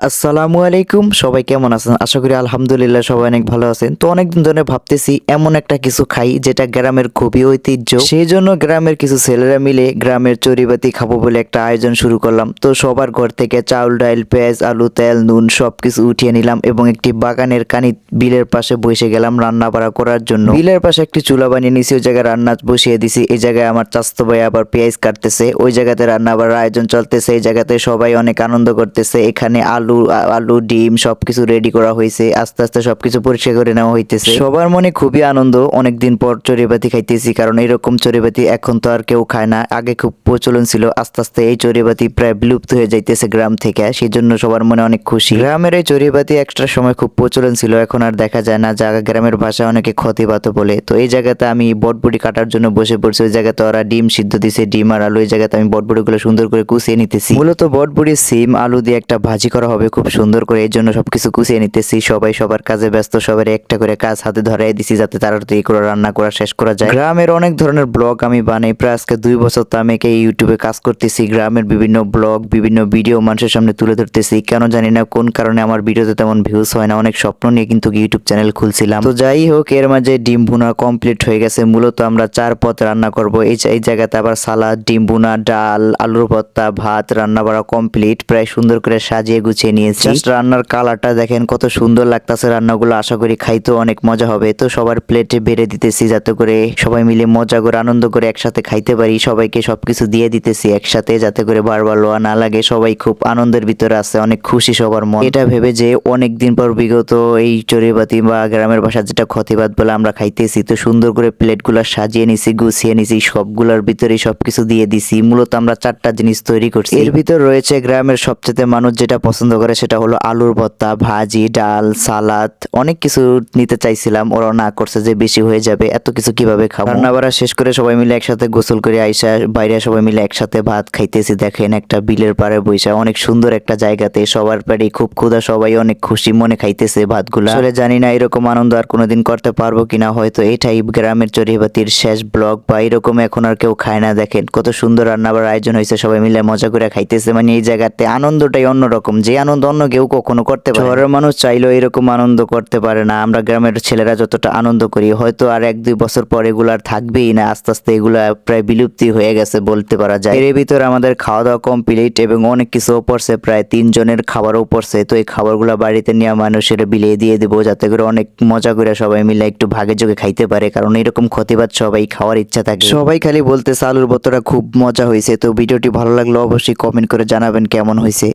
আসসালামু আলাইকুম, সবাই কেমন আছেন? আশা করি আলহামদুলিল্লাহ সবাই অনেক ভালো আছেন। তো অনেকদিন ধরে ভাবতেছি এমন একটা কিছু খাই যেটা গ্রামের খুবই ঐতিহ্য। সেই জন্য গ্রামের কিছু ছেলেরা মিলে গ্রামের চড়িবাতি খাবো বলে একটা আয়োজন শুরু করলাম। তো সবার ঘর থেকে চাউল, ডাল, পেঁয়াজ, আলু, তেল, নুন সবকিছু উঠিয়ে নিলাম এবং একটি বাগানের কানি বিলের পাশে বসে গেলাম রান্না বাড়া করার জন্য। বিলের পাশে একটি চুলা বানিয়ে নিছি, ওই জায়গায় রান্না বসিয়ে দিছি। এই জায়গায় আমার চাচাতো ভাই আবার পেঁয়াজ কাটতেছে, ওই জায়গাতে রান্না বাড়ার আয়োজন চলতেছে। এই জায়গাতে সবাই অনেক আনন্দ করতেছে। এখানে আলু ডিম সবকিছু রেডি করা হয়েছে, আস্তে আস্তে সবকিছু পরিষ্কার করে নেওয়া হইতেছে। সবার মনে খুবই আনন্দ, অনেকদিন পর চড়িবাতি খাইতেছি, কারণ এরকম চড়িবাতি এখন তো আর কেউ খায় না। আগে খুব প্রচলন ছিল, আস্তে আস্তে এই চড়িবাতি প্রায় বিলুপ্ত হয়ে যাইতেছে গ্রাম থেকে, সেই জন্য সবার মনে অনেক খুশি। গ্রামের এই চড়িবাতি একটা সময় খুব প্রচলন ছিল, এখন আর দেখা যায় না। যা গ্রামের ভাষায় অনেকে ক্ষতিবাত বলে। তো এই জায়গাতে আমি বটবুটি কাটার জন্য বসে পড়ছি। ওই জায়গাতে ওরা ডিম সিদ্ধ দিছে, ডিম আর আলু। এই জায়গাতে আমি বটবুটিগুলো সুন্দর করে কুচিয়ে নিতেছি। মূলত বটবুটি সিম আলু দিয়ে একটা ভাজি করা হবে খুব সুন্দর করে, এই জন্য সবকিছু কুচিয়ে নিতেছি। সবাই সবার কাজে ব্যস্ত, সবার একটা করে কাজ হাতে ধরাই দিছি যাতে তাড়াতাড়ি করে রান্না করা শেষ করা যায়। গ্রামের অনেক ধরনের ব্লগ আমি বানাই, প্রায় আজকে 2 বছর তো আমি এই ইউটিউবে কাজ করতেছি। গ্রামের বিভিন্ন ব্লগ বিভিন্ন ভিডিও মানুষের সামনে তুলে ধরতেছি। কেন জানি না কোন কারণে আমার ভিডিওতে তেমন ভিউজ হয় না। অনেক স্বপ্ন নিয়ে কিন্তু ইউটিউব চ্যানেল খুলছিলাম। তো যাই হোক, এর মাঝে ডিম ভুনা কমপ্লিট হয়ে গেছে। মূলত আমরা 4 পদ রান্না করব। এই জায়গাতে আবার সালাদ, ডিম ভুনা, ডাল, আলুর ভর্তা, ভাত রান্না করা কমপ্লিট। প্রায় সুন্দর করে সাজিয়ে গুছিয়ে নিয়েছি। জাস্ট রান্নার কালারটা দেখেন কত সুন্দর লাগতেছে। রান্নাগুলো আশা করি খাইতেও অনেক মজা হবে। তো সবার প্লেটে বেড়ে দিতেছি যাতে করে সবাই মিলে মজা করে আনন্দ করে একসাথে খাইতে পারি। সবাইকে সবকিছু দিয়ে দিতেছি একসাথে যাতে করে বারবার লোয়া না লাগে। সবাই খুব আনন্দের ভিতরে আছে, অনেক খুশি সবার মন। এটা ভেবে যে অনেক দিন পর বিগত এই চড়িবাতি বা গ্রামের ভাষা যেটা ক্ষতিবাদ বলে আমরা খাইতেছি। তো সুন্দর করে প্লেটগুলো সাজিয়ে নিছি, গুছিয়ে নিছি, সবগুলোর ভিতরে সবকিছু দিয়ে দিছি। মূলত আমরা 4টা জিনিস তৈরি করছি। এর ভিতর রয়েছে গ্রামের সবচেয়ে মানুষ যেটা পছন্দ করে, সেটা হলো আলুর ভর্তা, ভাজি, ডাল, সালাদ। অনেক কিছু নিতে চাইছিলাম, ওরা না করছে যে বেশি হয়ে যাবে, এত কিছু কিভাবে খাবো। রান্না বাড়া শেষ করে সবাই মিলে একসাথে গোসল করে আইসা বাইরে সবাই মিলে একসাথে ভাত খাইতেছি। দেখেন একটা বিলের পাড়ে বইসা অনেক সুন্দর একটা জায়গাতে, সবার পেটে খুব ক্ষুধা, সবাই অনেক খুশি মনে খাইতেছে ভাতগুলা। আসলে জানি না এরকম আনন্দ আর কোনোদিন করতে পারবো কিনা, হয়তো এটাই গ্রামের চড়িবাতির শেষ ব্লগ বা এরকম এখন আর কেউ খায় না। দেখেন কত সুন্দর রান্না বাড়ার আয়োজন হয়েছে, সবাই মিলে মজা করে খাইতেছে। মানে এই জায়গাতে আনন্দটাই অন্যরকম, যে আনন্দ অন্য কেউ কখনো করতে পারে। শহরের মানুষ চাইলেও এরকম আনন্দ করতে পারে না। আমরা গ্রামের ছেলেরা যতটা আনন্দ করি, হয়তো আর 1-2 বছর পর এগুলো আর থাকবেই না। আস্তে আস্তে এগুলা প্রায় বিলুপ্তি হয়ে গেছে বলতে পারা যায়। এর ভিতরে আমাদের খাওয়া দাওয়া কমপ্লিট এবং অনেক কিছু পড়ছে, প্রায় 3 জনের খাবারও পড়ছে। তো এই খাবারগুলো বাড়িতে নিয়ে মানুষের বিলিয়ে দিয়ে দেবো যাতে করে অনেক মজা করে সবাই মিলে একটু ভাগে যোগে খাইতে পারে, কারণ এরকম ক্ষতিবাদ সবাই খাওয়ার ইচ্ছা থাকে। সবাই খালি বলতে আলুর ভর্তাটা খুব মজা হয়েছে। তো ভিডিওটি ভালো লাগলে অবশ্যই কমেন্ট করে জানাবেন কেমন হয়েছে।